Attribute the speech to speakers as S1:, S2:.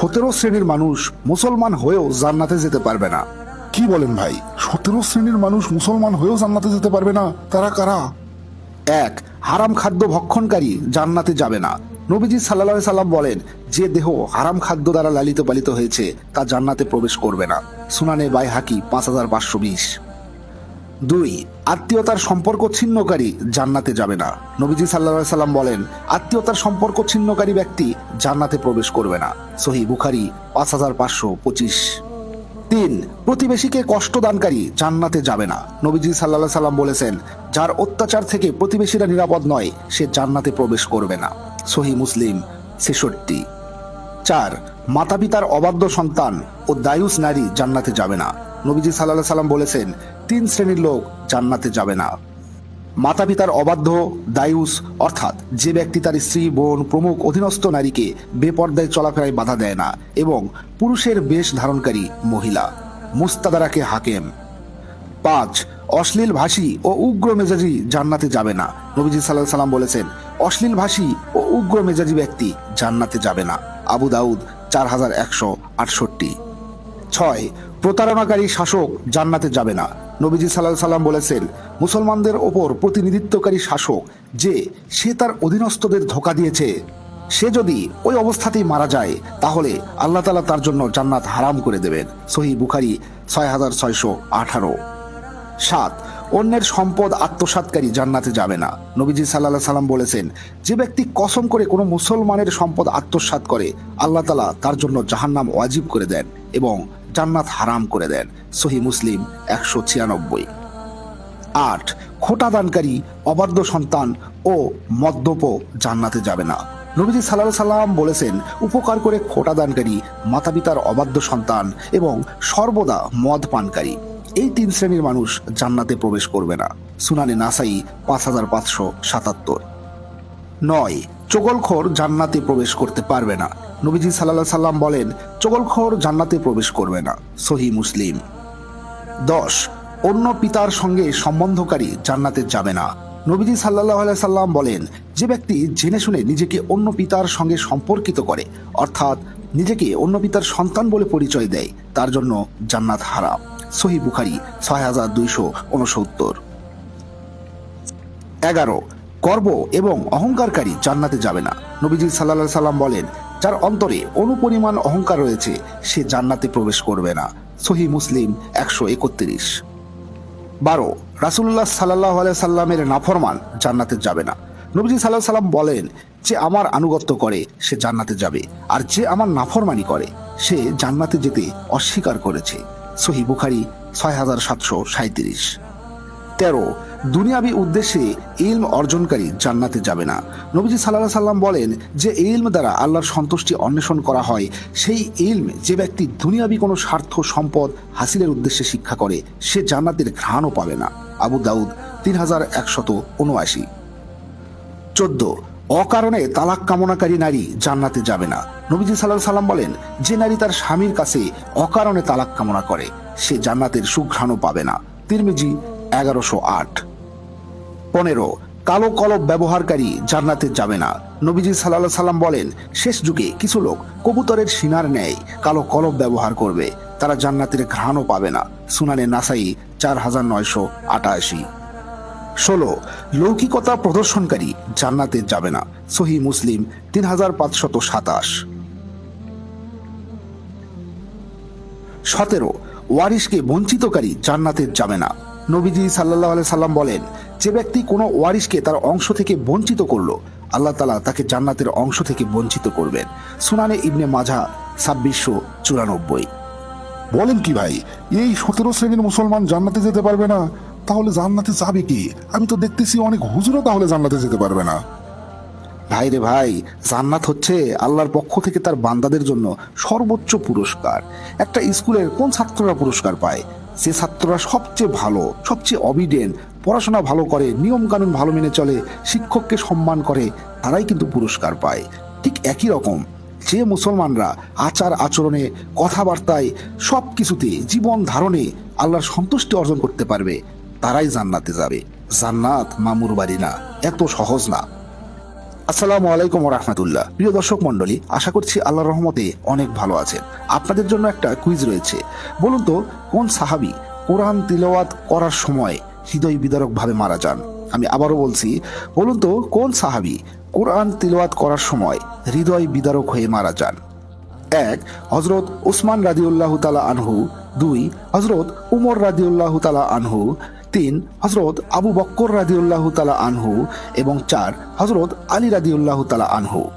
S1: 17 শ্রেণীর মানুষ মুসলমান হয়েও জান্নাতে যেতে পারবে না।
S2: কি বলেন ভাই? 17 শ্রেণীর মানুষ মুসলমান হয়েও জান্নাতে যেতে পারবে না? তারা কারা?
S1: 1. হারাম খাদ্য ভক্ষণকারী জান্নাতে যাবে না। নবীজি সাল্লাল্লাহু আলাইহি সাল্লাম বলেন, যে দেহ হারাম খাদ্য দ্বারা লালিত পালিত হয়েছে তা জান্নাতে প্রবেশ করবে না। সুনানে বাইহাকি 5520। 2. আত্মীয়তার সম্পর্ক ছিন্নকারী জান্নাতে যাবে না। নবীজি সাল্লাল্লাহু আলাইহি সাল্লাম বলেন, আত্মীয়তার সম্পর্ক ছিন্নকারী ব্যক্তি জান্নাতে প্রবেশ করবে না। সহিহ বুখারী 5525। 3. প্রতিবেশীকে কষ্ট দানকারী জান্নাতে যাবে না। নবীজি সাল্লাল্লাহু আলাইহি সাল্লাম বলেছেন, যার অত্যাচার থেকে প্রতিবেশীরা নিরাপদ নয় সে জান্নাতে প্রবেশ করবে না। সহিহ মুসলিম 66। 4. মাতা পিতার অবাধ্য সন্তান ও দায়ুস নারী জান্নাতে যাবে না। নবীজি সাল্লাল্লাহু আলাইহি সাল্লাম বলেছেন, 3 শ্রেণীর লোক জান্নাতে যাবে না। মাতা পিতার অবাধ্য দায়ুস অর্থাৎ যে ব্যক্তি তার স্ত্রী, বোন প্রমুখ অধীনস্থ নারীকে বেপর্দায় চলাফেরায় বাধা দেয় না এবং পুরুষের বেশ ধারণকারী মহিলা। মুস্তাদরাকে হাকেম। 5. অশ্লীল ভাষী ও উগ্র মেজাজি জান্নাতে যাবে না। নবীজি সাল্লাল্লাহু আলাইহি সাল্লাম বলেছেন, অশ্লীল ভাষী ও উগ্র মেজাজি ব্যক্তি জান্নাতে যাবে না। আবু দাউদ 4168। 6. প্রতারণাকারী শাসক জান্নাতে যাবে না। নবীজি সাল্লাল্লাহু আলাইহি সাল্লাম বলেছেন, মুসলমানদের ওপর প্রতিনিধিত্বকারী শাসক যে সে তার অধীনস্থদের ধোঁকা দিয়েছে, সে যদি ওই অবস্থাতেই মারা যায় তাহলে আল্লাহ তাআলা তার জন্য জান্নাত হারাম করে দেবেন। সহিহ বুখারী 6618। 7. অন্যের সম্পদ আত্মসাৎকারী জান্নাতে যাবে না। নবীজি সাল্লাল্লাহু আলাইহি সাল্লাম বলেছেন, যে ব্যক্তি কসম করে কোনো মুসলমানের সম্পদ আত্মসাৎ করে আল্লাহ তাআলা তার জন্য জাহান্নাম ওয়াজিব করে দেন এবং জান্নাত হারাম করে দেন। সহিহ মুসলিম 196। 8. খোটা দানকারী, অবাধ্য সন্তান ও মদ্যপ জান্নাতে যাবে না। নবীজি সাল্লাল্লাহু আলাইহি সাল্লাম বলেছেন, উপকার করে খোটা দানকারী, মাতা পিতার অবাধ্য সন্তান এবং সর্বদা মদ পানকারী, এই 3 শ্রেণীর মানুষ জান্নাতে প্রবেশ করবে না। সুনানে নাসাই 5577। 9. চগলখোর জান্নাতে প্রবেশ করতে পারবে না। নবীজি সাল্লাল্লাহু আলাইহি সাল্লাম বলেন, চগলখোর জান্নাতে প্রবেশ করবে না। সহিহ মুসলিম। 10. অন্য পিতার সঙ্গে সম্বন্ধকারী জান্নাতে যাবে না। নবীজি সাল্লাল্লাহু আলাইহি সাল্লাম বলেন, যে ব্যক্তি জেনে শুনে নিজেকে অন্য পিতার সঙ্গে সম্পর্কিত করে অর্থাৎ নিজেকে অন্য পিতার সন্তান বলে পরিচয় দেয় তার জন্য জান্নাত হারাম। সহিহ বুখারী 6269। 11. গর্ব এবং অহংকারকারী জান্নাতে যাবে না। নবীজি সাল্লাল্লাহু আলাইহি সাল্লাম বলেন, যার অন্তরে অনুপরিমাণ অহংকার রয়েছে সে জান্নাতে প্রবেশ করবে না। সহিহ মুসলিম 131। 12. রাসূলুল্লাহ সাল্লাল্লাহু আলাইহি সাল্লামের নাফরমান জান্নাতে যাবে না। নবীজি সাল্লাল্লাহু আলাইহি সাল্লাম বলেন, যে আমার আনুগত্য করে সে জান্নাতে যাবে, আর যে আমার নাফরমানি করে সে জান্নাতে যেতে অস্বীকার করেছে। সহিহ বুখারী 6737। 13. দুনিয়াবি উদ্দেশ্যে ইলম অর্জনকারী জান্নাতে যাবে না। নবীজি সাল্লাল্লাহু আলাইহি সাল্লাম বলেন, যে ইলম দ্বারা আল্লাহর সন্তুষ্টি অন্বেষণ করা হয় সেই ইলম যে ব্যক্তি দুনিয়াবি কোনো স্বার্থ সম্পদ হাসিলের উদ্দেশ্যে শিক্ষা করে সে জান্নাতের ঘ্রাণও পাবে না। আবু দাউদ 3179। 14. অকারণে তালাক কামনাকারী নারী জান্নাতে যাবে না। নবীজি সাল্লাল্লাহু আলাইহি সাল্লাম বলেন, যে নারী তার স্বামীর কাছে অকারণে তালাক কামনা করে সে জান্নাতের সুঘ্রাণও পাবে না। তিরমিজি 1108। 15. কালো কলব ব্যবহারকারী জান্নাতে যাবে না। নবীজি সাল্লাল্লাহু আলাইহি সাল্লাম বলেন, শেষ যুগে কিছু লোক কবুতরের শিনার ন্যায় কালো কলব ব্যবহার করবে, তারা জান্নাতের ঘ্রাণও পাবে না। সুনানে নাসাই 4988। 16. লৌকিকতা প্রদর্শনকারী জান্নাতে যাবে না। সহিহ মুসলিম 3527। 17. ওয়ারিশকে বঞ্চিতকারী জান্নাতে যাবে না। নবীজি সাল্লাল্লাহু আলাইহি সাল্লাম বলেন, যে ব্যক্তি কোনো ওয়ারিশকে তার অংশ থেকে বঞ্চিত করলো আল্লাহ তাআলা তাকে জান্নাতের অংশ থেকে বঞ্চিত করবেন। সুনানে ইবনে মাজাহ 2694।
S2: বলেন কি ভাই, এই 17 শ্রেণীর মুসলমান জান্নাতে যেতে পারবে না? তাহলে জান্নাতে যাবে কি? আমি তো দেখতেছি অনেক হুজুরও তাহলে জান্নাতে যেতে পারবে না।
S1: ভাই রে ভাই, জান্নাত হচ্ছে আল্লাহর পক্ষ থেকে তার বান্দাদের জন্য সর্বোচ্চ পুরস্কার। একটা স্কুলের কোন ছাত্ররা পুরস্কার পায়? যে ছাত্ররা সবচেয়ে ভালো, সবচেয়ে অবিডেন্ট, পড়াশোনা ভালো করে, নিয়ম কানুন ভালো মেনে চলে, শিক্ষককে সম্মান করে, তারাই কিন্তু পুরস্কার পায়। ঠিক একই রকম যে মুসলমানরা আচার আচরণে, কথাবার্তায়, সব কিছুতে, জীবন ধারণে আল্লাহর সন্তুষ্টি অর্জন করতে পারবে তারাই জান্নাতে যাবে। জান্নাত মামুর বাড়ি না, এত সহজ না। আসসালামু আলাইকুম রহমতুল্লাহ। প্রিয় দর্শক মন্ডলী, আশা করছি আল্লাহর রহমতে অনেক ভালো আছেন। আপনাদের জন্য একটা কুইজ রয়েছে। বলুন তো, কোন সাহাবী কোরআন তিলাওয়াত করার সময় হৃদয় বিদারক ভাবে মারা যান? আমি আবারও বলছি, বলুন তো কোন সাহাবী কোরআন তিলাওয়াত করার সময় হৃদয় বিদারক হয়ে মারা যান? 1. হজরত উসমান রাদিউল্লাহু তাআলা আনহু। 2. হজরত উমর রাদিউল্লাহু তাআলা আনহু। 3. হজরত আবু বক্কর রাদিউল্লাহু তাআলা আনহু। এবং 4. হজরত আলী রাদিউল্লাহু তাআলা আনহু।